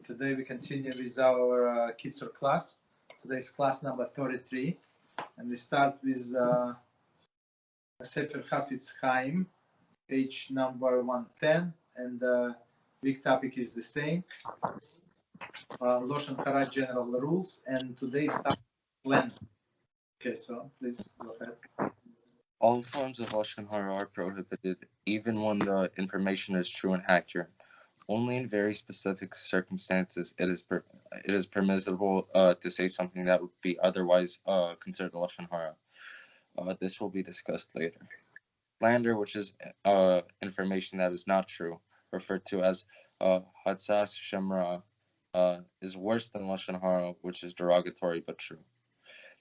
Today we continue with our Kitzur class. Today's class number 33, and we start with Sefer Chaim, page number 110, and the big topic is the same. Lashon Hara general rules, and today's topic is Slander. Okay, so please go ahead. All forms of Lashon Hara are prohibited, even when the information is true and accurate. Only in very specific circumstances it is permissible to say something that would be otherwise considered Lashon Hara. This will be discussed later. Slander, which is information that is not true, referred to as Hatzas Shemra, is worse than Lashon Hara, which is derogatory but true.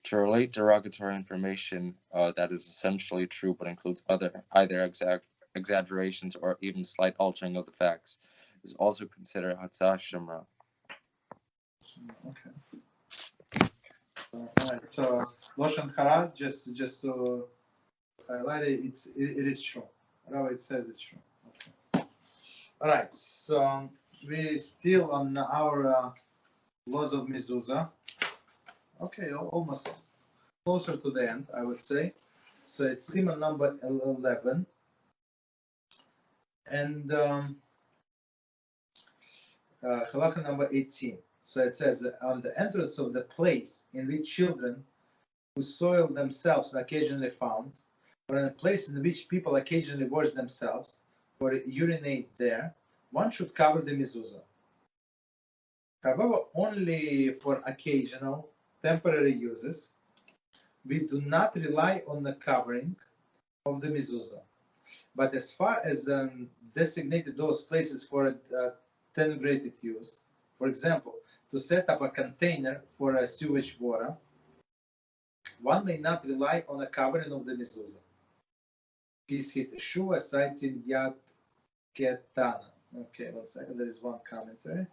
To relate derogatory information that is essentially true but includes either exaggerations or even slight altering of the facts is also considered Hatzah Shemra. Okay. Alright, so Lashon Hara, just to highlight it, it is true. Rabbi, it says it's true. Okay. Alright, so we're still on our laws of Mezuzah. Okay, almost closer to the end, I would say. So it's Siman number 11. And halacha number 18. So it says, on the entrance of the place in which children who soil themselves are occasionally found, or in a place in which people occasionally wash themselves or urinate there, one should cover the mezuzah. However, only for occasional, temporary uses, we do not rely on the covering of the mezuzah. But as far as designated those places for attenuated use, for example, to set up a container for a sewage water, one may not rely on a covering of the mezuzah. Peace hit Shua citing Yad Ketana. Okay, 1 second, there is one commentary.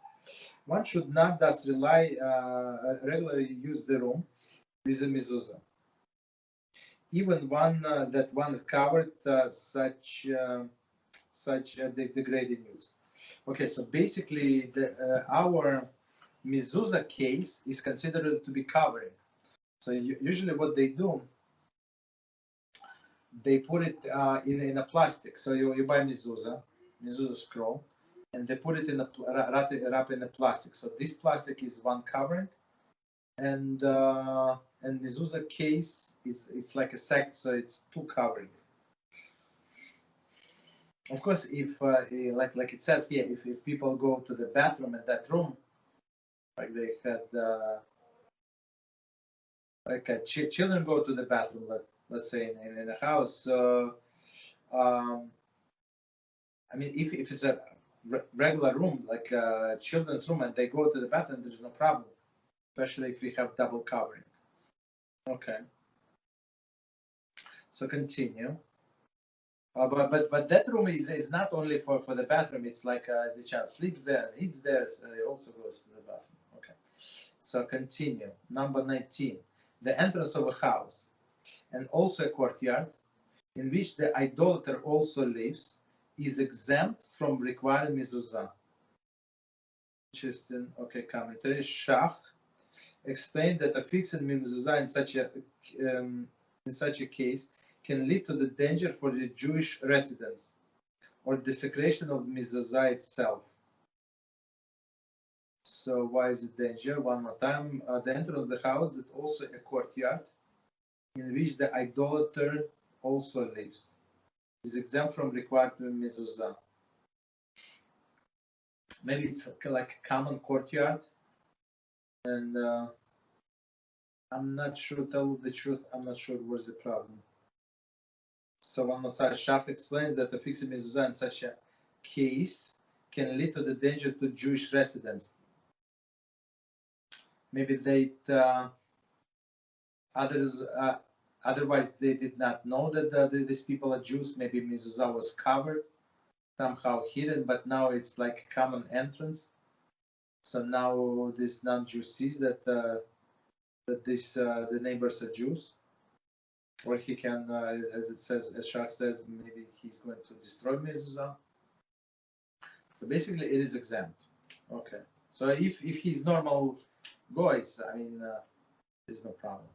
One should not thus regularly use the room with the mezuzah, even one that one is covered such degrading use. Okay, so basically, our mezuzah case is considered to be covering. So usually, what they do, they put it in a plastic. So you buy mezuzah scroll, and they put it in wrap in a plastic. So this plastic is one covering, and mezuzah case it's like a sack, so it's two covering. Of course, if like it says here, if people go to the bathroom in that room, like they had children go to the bathroom, let's say in a house. I mean, if it's a regular room, like a children's room, and they go to the bathroom, there is no problem, especially if we have double covering. Okay. So continue. But that room is not only for the bathroom. It's like the child sleeps there and eats there, so he also goes to the bathroom. Okay. So continue. Number 19. The entrance of a house and also a courtyard in which the idolater also lives is exempt from requiring mezuzah. Interesting. Okay, commentary. Shach explained that affixing mezuzah in such a case can lead to the danger for the Jewish residents or desecration of mezuzah itself. So why is it danger? One more time. The entrance of the house is also a courtyard in which the idolater also lives. Is exempt from required mezuzah. Maybe it's like a common courtyard, and I'm not sure. Tell the truth, I'm not sure where's the problem. So one more time, Shach explains that affixing mezuzah in such a case can lead to the danger to Jewish residents. Maybe they otherwise they did not know that these people are Jews. Maybe mezuzah was covered, somehow hidden, but now it's like a common entrance. So now this non-Jew sees that the neighbors are Jews, or he can, as it says, as Shach says, maybe he's going to destroy mezuzah. So basically, it is exempt. Okay. So if he's normal guys, I mean, there's no problem.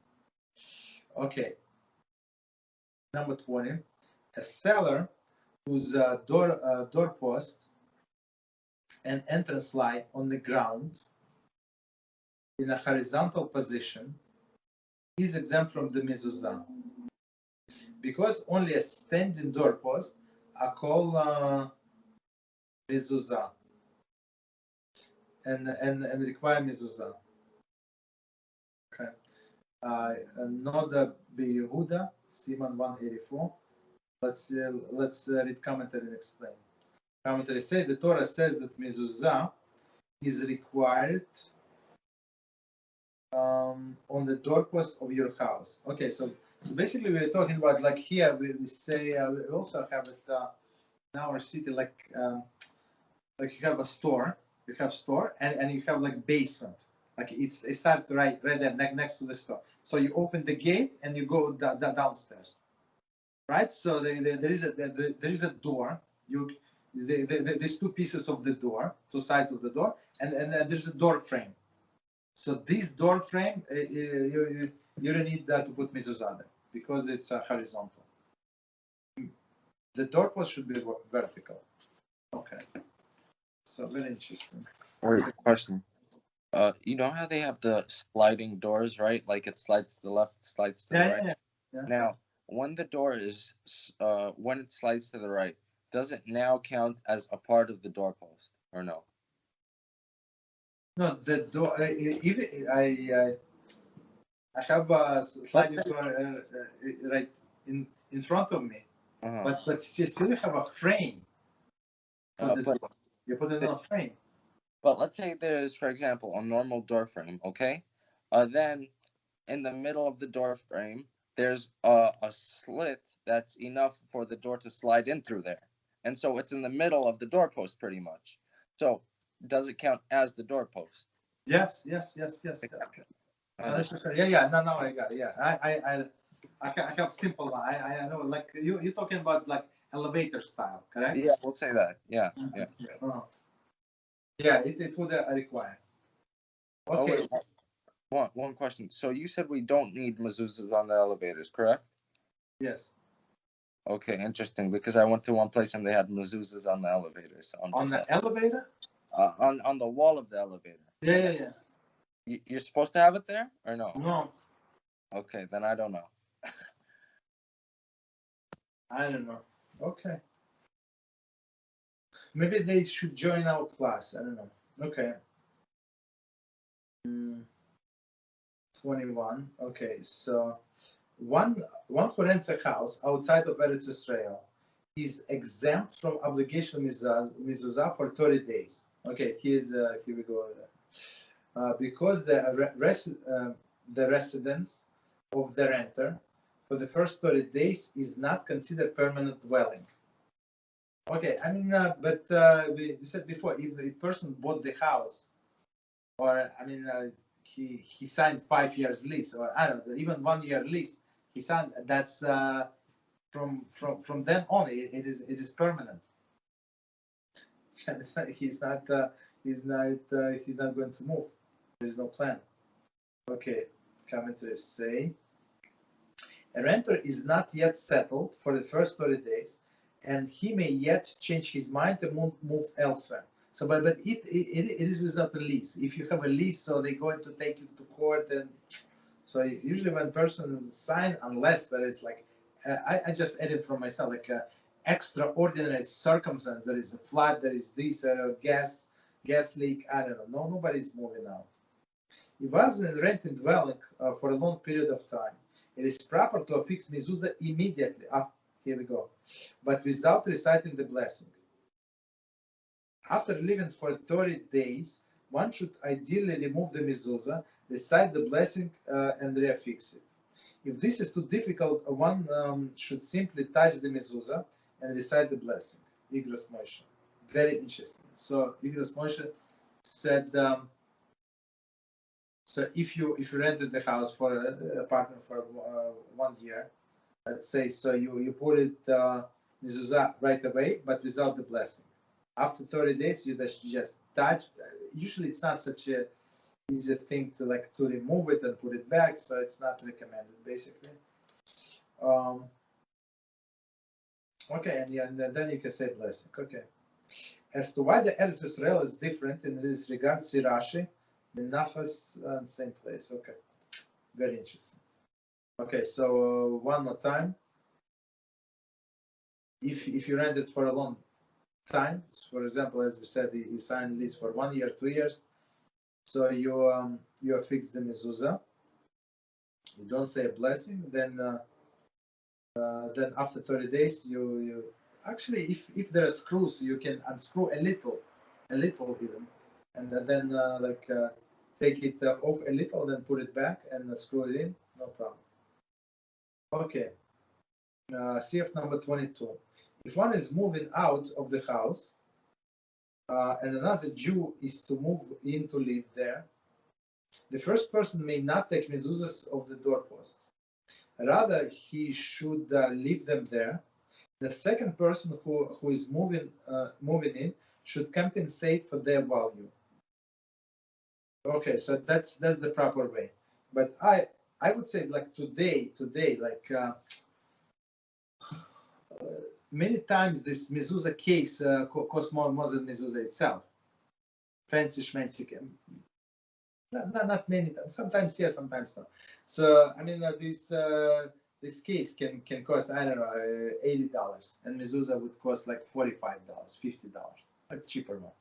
Okay. Number 20, a seller whose doorpost and entrance light on the ground in a horizontal position is exempt from the mezuzah, because only a standing doorpost are called mezuzah and require mezuzah. Okay. Noda Beyehuda, Siman 184. Let's read commentary and explain. Commentary say the Torah says that mezuzah is required on the doorpost of your house. Okay, so basically we're talking about, like here we say we also have it in our city, like you have a store, and you have like basement, like it starts right there next to the store. So you open the gate and you go downstairs, right? So there is a door. There's two pieces of the door, two sides of the door, and there's a door frame. So this door frame, you don't need that to put mezuzah there because it's horizontal. The doorpost should be vertical. Okay. So very interesting. Wait, question. You know how they have the sliding doors, right? Like it slides to the left, slides to the right. Yeah. Now, when the door is when it slides to the right, does it now count as a part of the doorpost or no? No, the door. Even I have a sliding door right in front of me, but still you have a frame for the door. You put it on a frame. But let's say there's, for example, a normal door frame, okay? Then in the middle of the door frame, there's a slit that's enough for the door to slide in through there. And so it's in the middle of the doorpost pretty much. So does it count as the doorpost? Yes. Yeah. No, I got it. Yeah, I have simple one. I know, like you're talking about like elevator style, correct? Yeah, we'll say that. Yeah. Yeah, it would require. Okay. One question. So you said we don't need mezuzahs on the elevators, correct? Yes. Okay, interesting. Because I went to one place and they had mezuzahs on the elevators. On the elevator? On the wall of the elevator. Yeah. You're supposed to have it there or no? No. Okay, then I don't know. I don't know. Okay. Maybe they should join our class. I don't know. Okay. 21. Okay, so one who rents a house outside of Eretz Israel is exempt from obligation mezuzah for 30 days. Okay, here we go. Because the residence of the renter for the first 30 days is not considered permanent dwelling. Okay, I mean, but we said before, if a person bought the house, or I mean, he signed 5 years lease, or I don't know, even 1 year lease, he signed. That's from then on, it is permanent. He's not going to move. There is no plan. Okay, commentaries say a renter is not yet settled for the first 30 days, and he may yet change his mind and move elsewhere. So, but it is without a lease. If you have a lease, so they're going to take you to court, and so usually when person sign, unless there is like, I just added from myself, like extraordinary circumstance. There is a flood, there is this gas leak. I don't know. Nobody's moving out. If was a rented dwelling for a long period of time, it is proper to affix mezuzah immediately. Here we go, but without reciting the blessing. After living for 30 days, one should ideally remove the mezuzah, recite the blessing, and reaffix it. If this is too difficult, one should simply touch the mezuzah and recite the blessing. Igros Moshe. Very interesting. So Igros Moshe said, so if you rented the house for an apartment for 1 year, let's say, so you put it mezuzah right away, but without the blessing. After 30 days, you just touch. Usually, it's not such a easy thing to remove it and put it back, so it's not recommended, basically. Okay, and then you can say blessing. Okay. As to why the Eretz Israel is different in this regard, see Rashi, Menachos, same place. Okay, very interesting. Okay, so one more time. If you rent it for a long time, for example, as we said, you sign lease for 1 year, 2 years, so you affix the mezuzah. You don't say a blessing, then after 30 days, you actually, if there are screws, you can unscrew a little even, and then take it off a little, then put it back and screw it in, no problem. Okay, CF number 22. If one is moving out of the house and another Jew is to move in to live there, the first person may not take mezuzahs of the doorpost. Rather, he should leave them there. The second person who is moving in should compensate for their value. Okay, so that's the proper way. But I would say today, many times this mezuzah case costs more than mezuzah itself. Fancy schmancy. Not many times. Sometimes yes, sometimes no. So I mean, this case can cost, I don't know, $80, and mezuzah would cost like $45, $50, like cheaper one,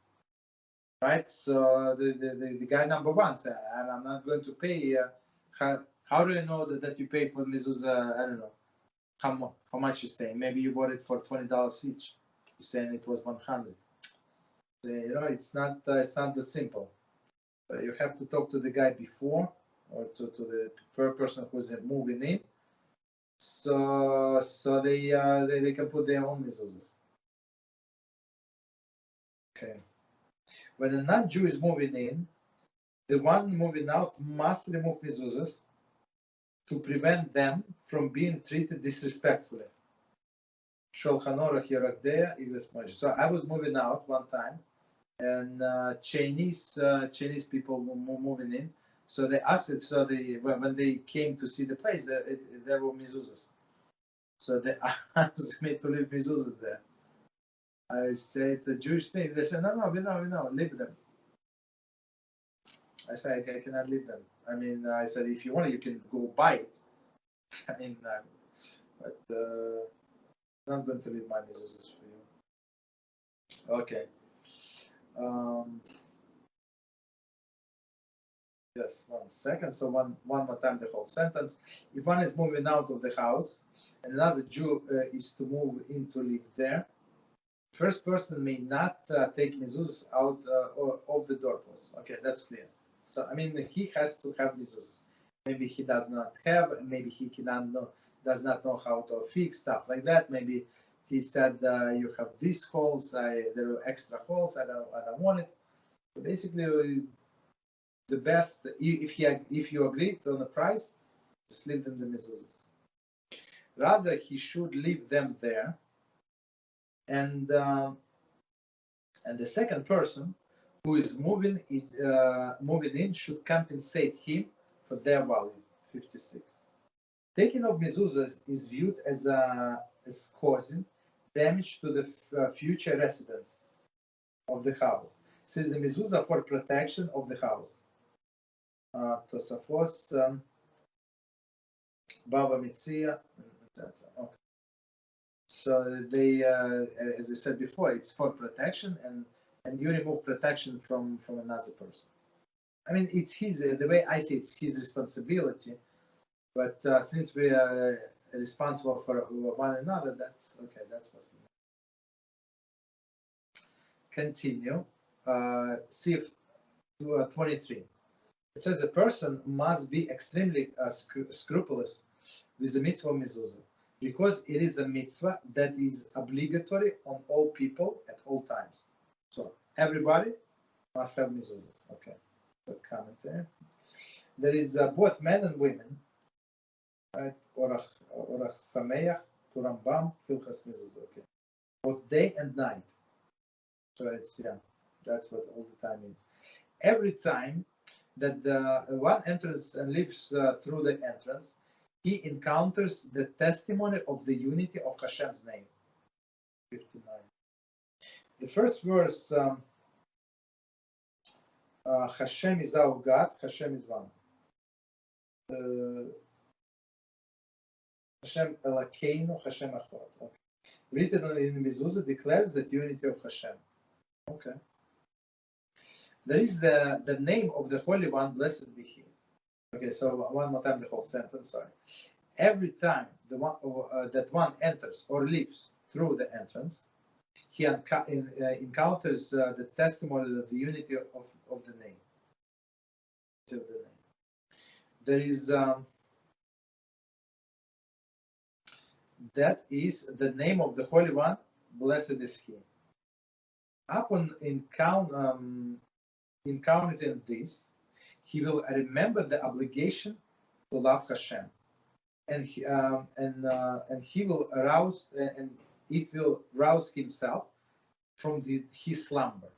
right? So the guy number one said, I'm not going to pay. How do you know that you pay for mezuzah? I don't know how much you say. Maybe you bought it for $20 each. You're saying it was 100. So, it's not that simple. So you have to talk to the guy before, or to the person who's moving in, so they can put their own mezuzahs. Okay. When a non-Jew is moving in, the one moving out must remove mezuzahs to prevent them from being treated disrespectfully. Shulchan Aruch Yerakdeya Igles Moshe. So I was moving out one time, and Chinese people were moving in. So they asked it. So when they came to see the place, there were mezuzahs. So they asked me to leave mezuzahs there. I said the Jewish thing. They said, no, we know, leave them. I said, I cannot leave them. I mean, I said, if you want, you can go buy it. I mean, but I'm not going to leave my mezuzahs for you. Okay. Yes, 1 second. So one more time the whole sentence. If one is moving out of the house and another Jew is to move in to live there, first person may not take mezuzahs out of the doorpost. Okay, that's clear. So I mean, he has to have mezuzahs. Maybe he does not have. Maybe he does not know how to fix stuff like that. Maybe he said you have these holes. There are extra holes. I don't want it. So basically, the best, if you agreed on the price, just leave them the mezuzahs. Rather, he should leave them there, and the second person who is moving in should compensate him for their value. 56. Taking of mezuzahs is viewed as causing damage to the future residents of the house, since the mezuzah for protection of the house. Tosafos, Baba Mitzia, etc. Okay. So they, as I said before, it's for protection, and you remove protection from another person. I mean, it's his. The way I see it, it's his responsibility. But since we are responsible for one another, that's okay. That's what we know. Continue. See 23. It says a person must be extremely scrupulous with the mitzvah mezuzah, because it is a mitzvah that is obligatory on all people at all times. So everybody must have mezuzah. Okay. So comment there. There is both men and women. Right? Orach Sameach to Rambam Hilchas mezuzah. Okay. Both day and night. So it's, yeah, that's what all the time means. Every time that the one enters and lives through the entrance, he encounters the testimony of the unity of Hashem's name. 59. The first verse, Hashem is our God, Hashem is one. Hashem Elokeinu, Hashem Echad. Okay. Written in Mezuzah declares the unity of Hashem. Okay. There is the name of the Holy One, blessed be He. Okay, so one more time the whole sentence, sorry. Every time the one that one enters or leaves through the entrance, he encounters the testimony of the unity of the name. There is that is the name of the Holy One, blessed is He. Upon encountering this, he will remember the obligation to love Hashem, and he will arouse and it will rouse himself from his slumber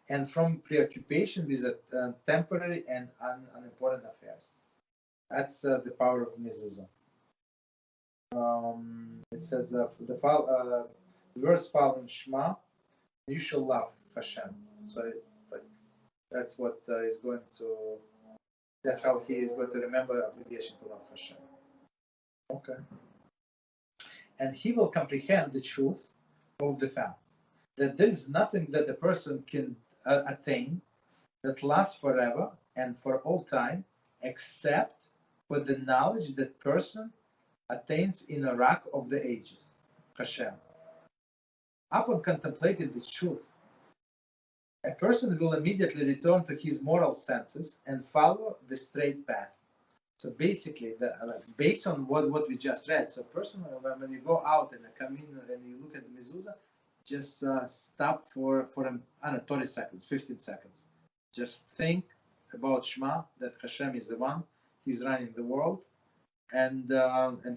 and from preoccupation with temporary and unimportant affairs. That's the power of Mezuzah. It says the verse following Shema, you shall love Hashem. So that's what is going to. That's how he is going to remember the obligation to love Hashem. Okay. And he will comprehend the truth of the fact that there is nothing that a person can attain that lasts forever and for all time, except for the knowledge that person attains in a rock of the ages, Hashem. Upon contemplating the truth, a person will immediately return to his moral senses and follow the straight path. So basically, based on what we just read, so personally, when you go out and come in and you look at the Mezuzah, just stop for 30 seconds, 15 seconds. Just think about Shema, that Hashem is the one, He's running the world, and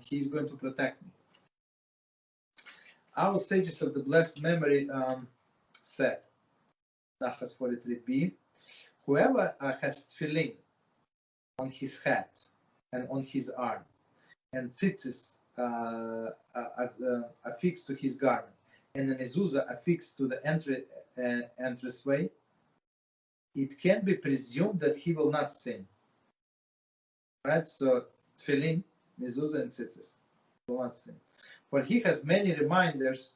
He's going to protect me. Our sages of the blessed memory said, Nachas 43b, whoever has tefillin on his head and on his arm, and tzitzis affixed to his garment, and the mezuzah affixed to the entranceway, it can be presumed that he will not sin. Right? So tefillin, mezuzah, and tzitzis will not sin. For he has many reminders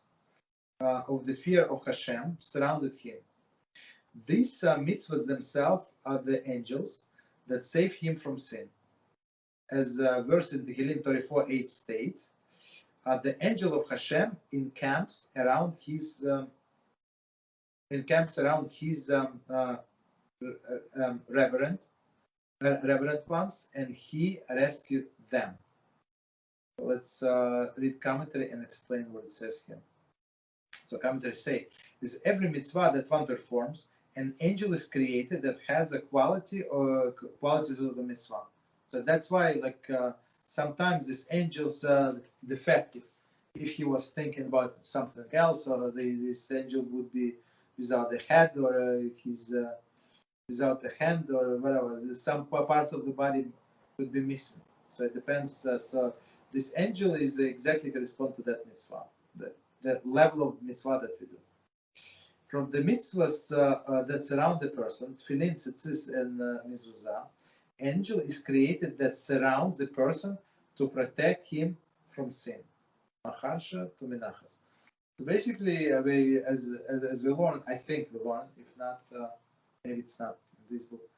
of the fear of Hashem surrounded him. These mitzvahs themselves are the angels that save him from sin. As verse in Tehillim 34:8 states, the angel of Hashem encamps around his reverent ones, and he rescued them. So let's read commentary and explain what it says here. So commentaries say, is every mitzvah that one performs, an angel is created that has a quality or qualities of the mitzvah. So that's why, sometimes this angel's defective. If he was thinking about something else, or this angel would be without the head, or he's without the hand, or whatever. Some parts of the body would be missing. So it depends. So this angel is exactly correspond to that mitzvah, that level of mitzvah that we do. From the mitzvahs that surround the person, tefillin, tzitzis, and mezuzah, angel is created that surrounds the person to protect him from sin. Macharsha to menachas. So basically, as we learn, I think we learn, if not, maybe it's not in this book.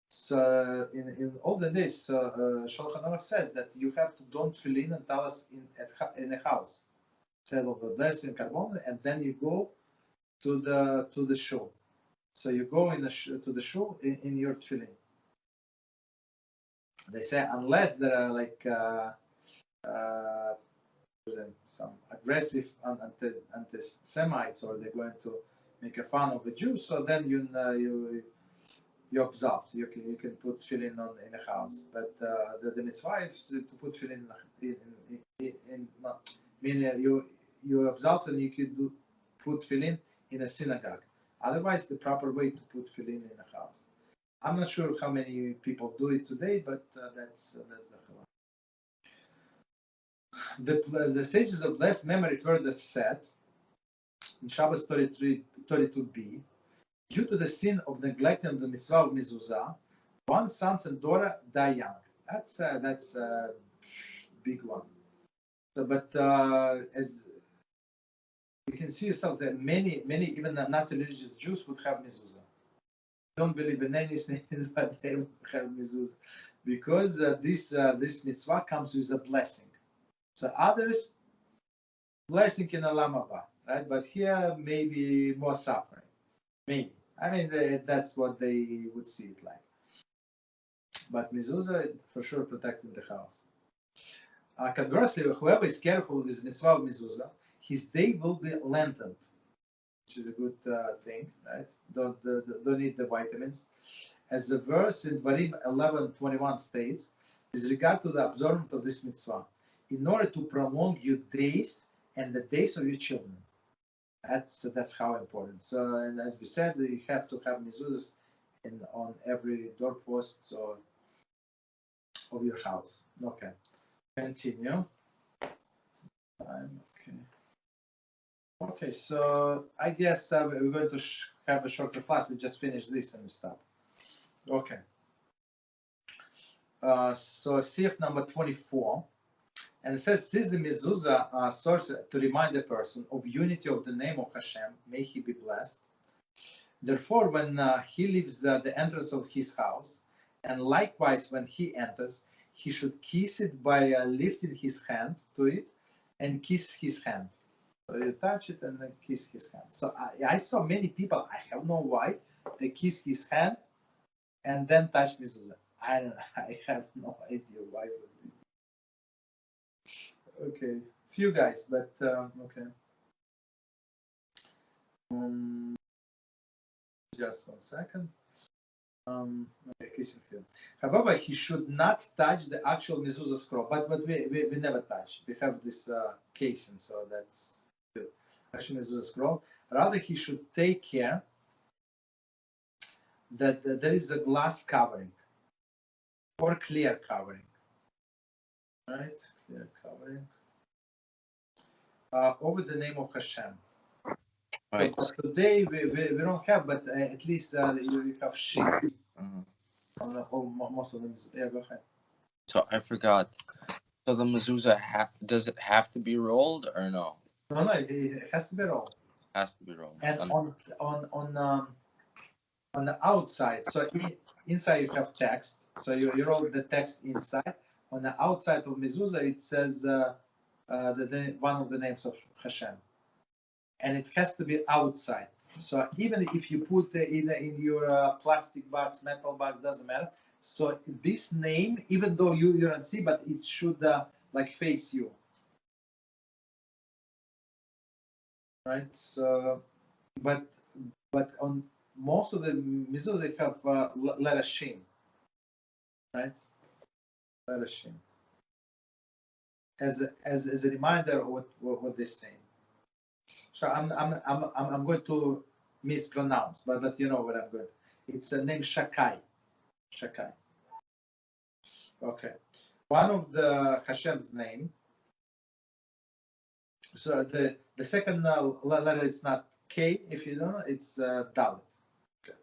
So in olden days, Shulchan Aruch says that you have to don tefillin and talis in a house. Say of the blessing, carbon, and then you go to the shul. So you go to the shul in your tefillin. They say unless there are some aggressive anti-Semites, or they're going to make a fun of the Jews, so then you absolve. So you can put tefillin in a house. But the mitzvah is to put tefillin meaning you absolve, and you could put tefillin in a synagogue. Otherwise, the proper way to put tefillin in a house. I'm not sure how many people do it today, but that's the halakha. The sages of blessed memory further said in Shabbos 32b, due to the sin of neglecting the mitzvah of mezuzah, one sons and daughter die young. That's a big one. So, but as you can see yourself that many even not religious Jews would have mezuzah. Don't believe in anything, but they would have mezuzah because this mitzvah comes with a blessing. So others blessing in Olam Haba, right? But here maybe more suffering. Maybe. I mean that's what they would see it like. But mezuzah for sure protecting the house. Conversely, whoever is careful with mitzvah of mezuzah, his day will be lengthened, which is a good thing, right? Don't need the vitamins. As the verse in Dvarim 11:21 states, with regard to the observance of this mitzvah, in order to prolong your days and the days of your children. That's how important. So, and as we said, you have to have mezuzahs on every doorpost of your house. Okay, continue. Okay, so I guess we're going to have a shorter class. We just finished this and stop. Okay. So CF number 24. And it says, since the mezuzah serves to remind the person of unity of the name of HaShem, may he be blessed. Therefore, when he leaves the entrance of his house, and likewise when he enters, he should kiss it by lifting his hand to it and kiss his hand. So you touch it and then kiss his hand. So I saw many people, I have no why, they kiss his hand and then touch mezuzah. I don't know, I have no idea why would be. Okay, few guys, but okay. Just 1 second. Okay, kissing him. However, he should not touch the actual mezuzah scroll, but we never touch. We have this casing, so that's good. Actual mezuzah scroll. Rather, he should take care that there is a glass covering or clear covering. Right, clear covering over the name of HaShem. Right. So today we don't have, but at least you have sheet on most of them. Yeah, go ahead. So I forgot. So the mezuzah does it have to be rolled or no? No, it has to be rolled. Has to be rolled. And on the outside, so inside you have text. So you roll the text inside. On the outside of mezuzah, it says one of the names of HaShem. And it has to be outside. So even if you put in your plastic box, metal box, doesn't matter. So this name, even though you don't see, but it should like face you, right? So, but on most of the mezuzah they have letter shin, right? Letter shin. As a reminder of what they're saying. So I'm going to mispronounce, but you know what I'm going. It's a name Shakai. Shakai. Okay. One of the Hashem's name. So the second letter is not K, if you don't know, it's Dalet. Okay.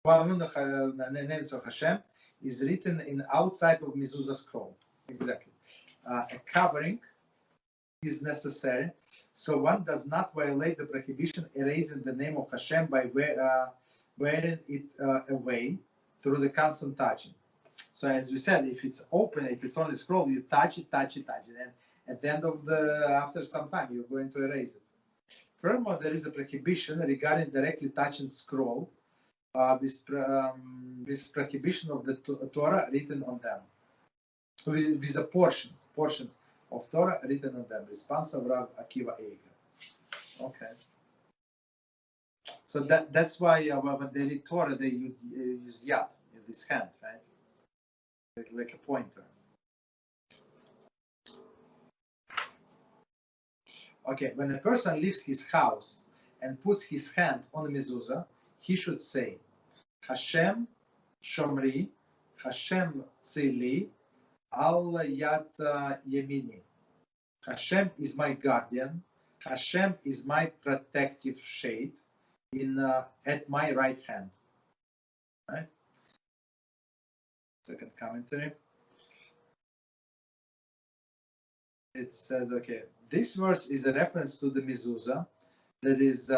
One of the names of Hashem is written in outside of mezuzah scroll. Exactly. A covering is necessary, so one does not violate the prohibition erasing the name of Hashem by wearing it away through the constant touching. So as we said, if it's open, if it's on the scroll, you touch it, and at the end of after some time, you're going to erase it. Furthermore, there is a prohibition regarding directly touching scroll. This prohibition of the Torah written on them, with the portions of Torah written on them. Response of Rav Akiva Eiger. Okay. So that's why when they read Torah, they use yad, this hand, right? Like a pointer. Okay, when a person leaves his house and puts his hand on the mezuzah, he should say, HaShem Shomri, HaShem Tzili, Al Yad Yemini. HaShem is my guardian. HaShem is my protective shade at my right hand. Right? Second commentary. It says, okay, this verse is a reference to the mezuzah that is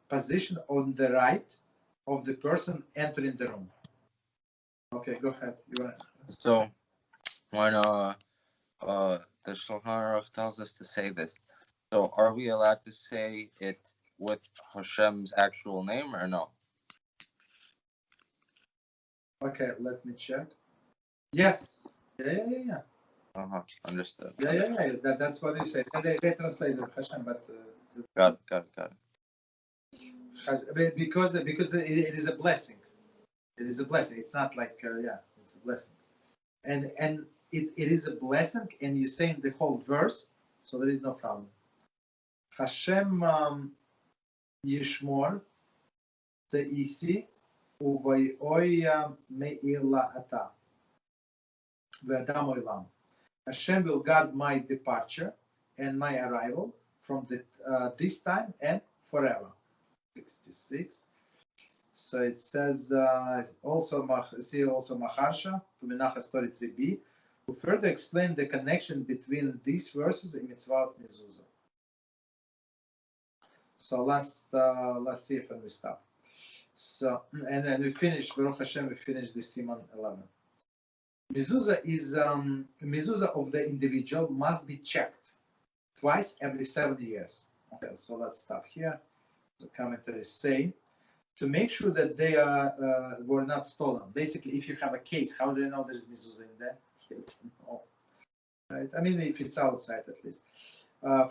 positioned on the right of the person entering the room. Okay, go ahead. So when the Shulchan Aruch tells us to say this, so are we allowed to say it with Hashem's actual name or no? Okay, let me check. Yes. Yeah. Understood. Yeah. That's what you say. They translate Hashem, but got it. Because it is a blessing. It is a blessing. It's not like it's a blessing, and it is a blessing, and you're saying the whole verse, so there is no problem. Hashem Yishmor Teisi Uvayoya Meila Ata Ve'adam Olam. Hashem will guard my departure and my arrival from this time and forever. 66. So it says also Maharsha to Menachas Story 3b, who further explained the connection between these verses in Mitzvah Mezuzah. So let's see if we stop. So and then we finish Baruch Hashem. We finish the Siman 11. Mezuzah is mezuzah of the individual must be checked twice every 7 years. Okay, so let's stop here. The commentaries say to make sure that they were not stolen. Basically, if you have a case, how do you know there's mezuzah in there? You don't know, right? I mean, if it's outside at least,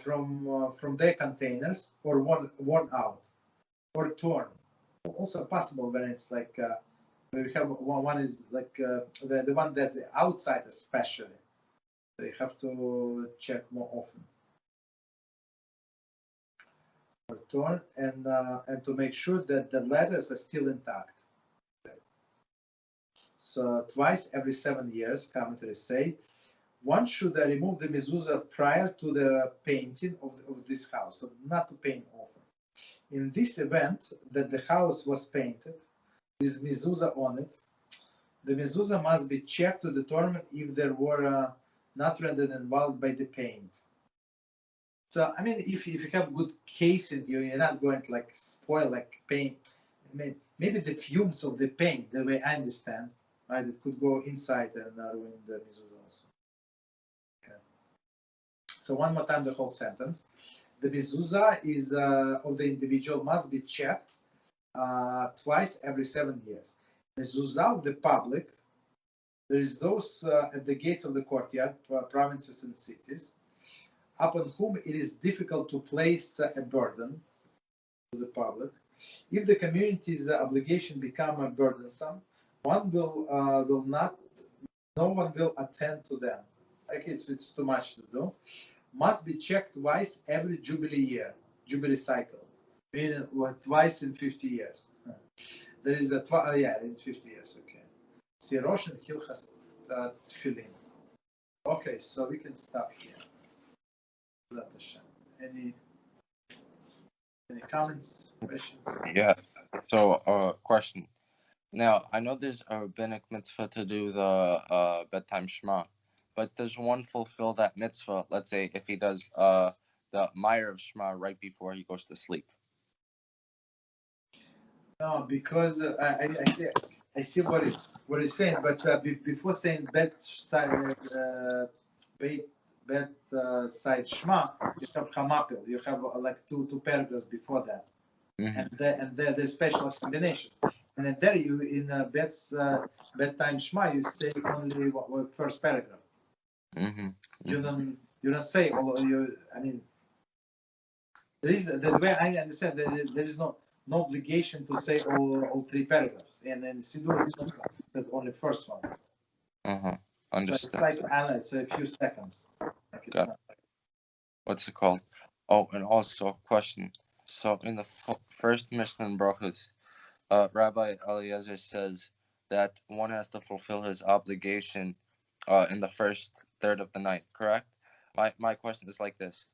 from their containers or worn out or torn. Also possible when it's like we have one is like the one that's outside especially. So you have to check more often. Or torn and to make sure that the letters are still intact. Okay. So twice every 7 years, commentaries say, one should remove the mezuzah prior to the painting of this house, so not to paint often. In this event, that the house was painted with mezuzah on it, the mezuzah must be checked to determine if there were not rendered involved by the paint. So, I mean, if you have good casing, you're not going to like spoil like paint. Maybe the fumes of the paint, the way I understand, right, it could go inside and ruin the mezuzah also. Okay. So one more time, the whole sentence. The mezuzah is of the individual must be checked twice every 7 years. Mezuzah of the public, there is those at the gates of the courtyard, provinces and cities, upon whom it is difficult to place a burden to the public. If the community's obligation become burdensome, no one will attend to them. Like it's too much to do. Must be checked twice every Jubilee cycle, meaning twice in 50 years. There is a in 50 years. Okay. Sirosh and Hilchas Tefillin. Okay, so we can stop here. Any comments, questions? Yeah. So, question. Now, I know there's a rabbinic mitzvah to do the bedtime Shema, but does one fulfill that mitzvah? Let's say if he does the Maariv Shema right before he goes to sleep. No, because I see what he's saying, but before saying bedside Shema, you have Hamapil. You have like two paragraphs before that, and there's special combination. And then there you in bedtime Shema you say only first paragraph. You don't say all. I mean, there is the way I understand that there is no obligation to say all three paragraphs, and then Siddur is also that only first one. Understood. So it's like it's a few seconds. Like it's not what's it called? Oh, and also a question. So in the first Mishnah in Brachos, Rabbi Eliezer says that one has to fulfill his obligation in the first third of the night, correct? My question is like this.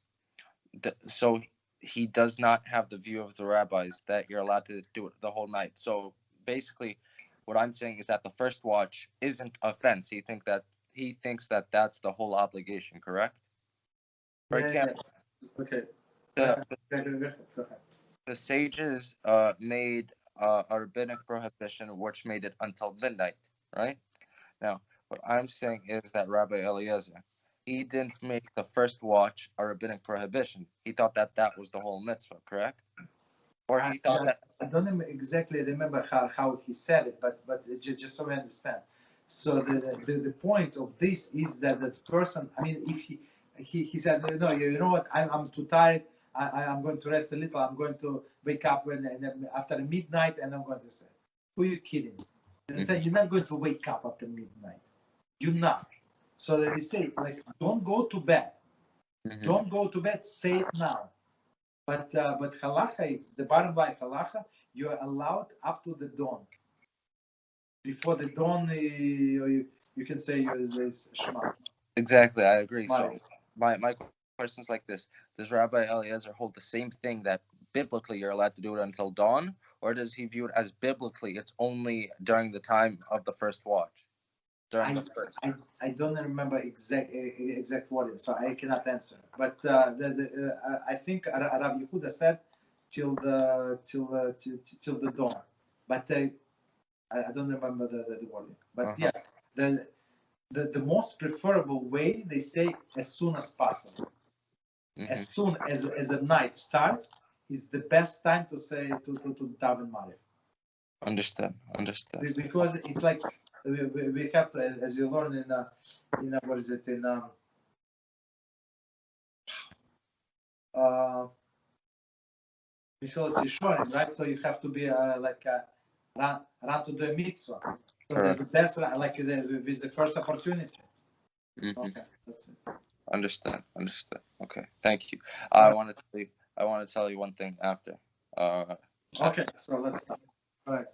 So he does not have the view of the rabbis that you're allowed to do it the whole night. So basically, what I'm saying is that the first watch isn't a fence. He thinks that that's the whole obligation, correct? For example, Okay. the, the sages made a rabbinic prohibition which made it until midnight, right? Now, what I'm saying is that Rabbi Eliezer, he didn't make the first watch a rabbinic prohibition. He thought that that was the whole mitzvah, correct? Or he thought that... I don't exactly remember how he said it, but just so we understand. So the point of this is that the person, I mean, if he said, no, you know what, I'm too tired, I'm going to rest a little, I'm going to wake up after midnight and I'm going to say, who are you kidding? And said, you're not going to wake up after midnight. You're not. So they say, like, don't go to bed. Don't go to bed, say it now. But halacha, it's the bottom line. Halacha, you are allowed up to the dawn. Before the dawn, you can say there's Shema. Exactly, I agree. Maariv. So my question is like this: does Rabbi Eliezer hold the same thing that biblically you're allowed to do it until dawn, or does he view it as biblically it's only during the time of the first watch? I don't remember exact wording, so I cannot answer. But I think Rav Yehuda said till the dawn, but I don't remember the wording. But yes, the most preferable way, they say, as soon as possible. As soon as the night starts is the best time to say to daven Maariv. Understand. Because it's like we have to, as you learn in what is it, in right? So you have to be run to the mitzvah. So Correct. the best, like with the first opportunity. Okay, that's it. Understand. Okay, thank you. I want to tell you one thing after. Okay, so let's start. All right.